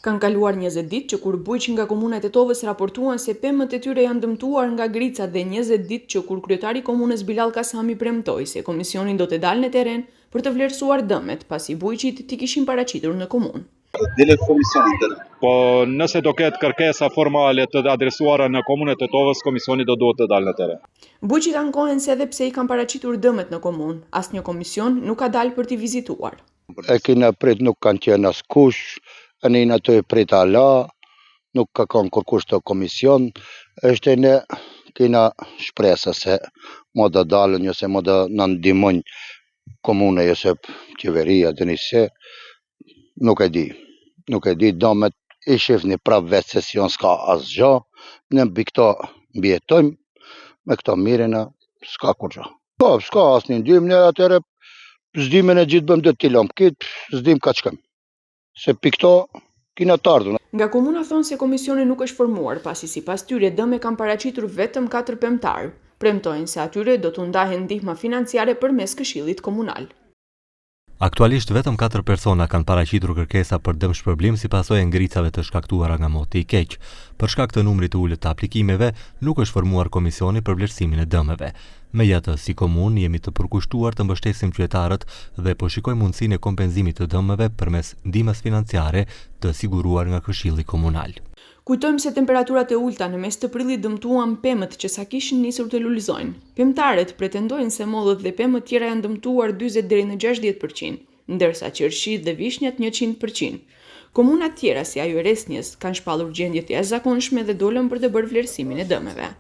Kanë kaluar 20 ditë që kur bujq nga komuna e Tetovës raportuan se pemët e tyre janë dëmtuar nga gricat dhe 20 ditë që kur kryetari i komunës Bilal Kasami premtoi se komisionin do të dalë në terren për të vlerësuar dëmet pasi bujqit t'i kishin paraqitur në komunë. Po nëse do ketë kërkesa formale të adresuara në komunën e Tetovës, komisioni do duhet të dalë në terren. Bujqit ankohen se edhe pse i kanë paraqitur dëmet në komunë, asnjë komision nuk ka dalë për t'i vizituar. E kena prit nuk kanë qenë askush, anin ato e prit ala, nuk ka kanë kërkush të komision, është e ne kena shpresa se mo do dalën, ose mo do në ndihmojnë komune, ose qeveria, dhe njëse, nuk e di, domet i shifni prap vetë se si on s'ka asgjë, ne mbi këto mbjetojmë, me këto mirena, s'ka kur gjë. Po, s'ka asnjë ndihmë, ne atëre s'dimë në gjithë bëm dhe t'ilom, kitë s'dim ka qëkëm, se pi këto kina të ardhur. Nga komuna thonë se komisioni nuk është formuar, pasi sipas tyre dëme kanë paraqitur vetëm 4 pemtarë. Premtojnë se atyre do t'u ndahen ndihma financiare përmes këshillit komunal. Aktualisht vetëm 4 persona kanë paraqitur kërkesa për dëm shpërblim si pasojë e ngricave të shkaktuara nga moti i keq. Për shkak të numrit të ulët të aplikimeve, nuk është formuar komisioni për vlerësimin e dëmeve. Megjithatë, si komunë jemi të përkushtuar të mbështesim qytetarët dhe po shikojmë mundësinë e kompenzimit të dëmeve përmes ndihmës financiare të siguruar nga Këshilli Komunal. Kujtojmë se temperaturat e ulta në mes të prillit dëmtuan pemët që sa kishin nisur të lulëzojnë. Pemtarët pretendojnë se mollët dhe pemët tjera janë dëmtuar 40 deri në 60%, ndërsa qershit dhe vishnjat 100%. Komunat tjera si ajo e Resnjës kanë shpallur gjendje të jashtëzakonshme dhe dolën për të bërë vlerësimin e dëmeve.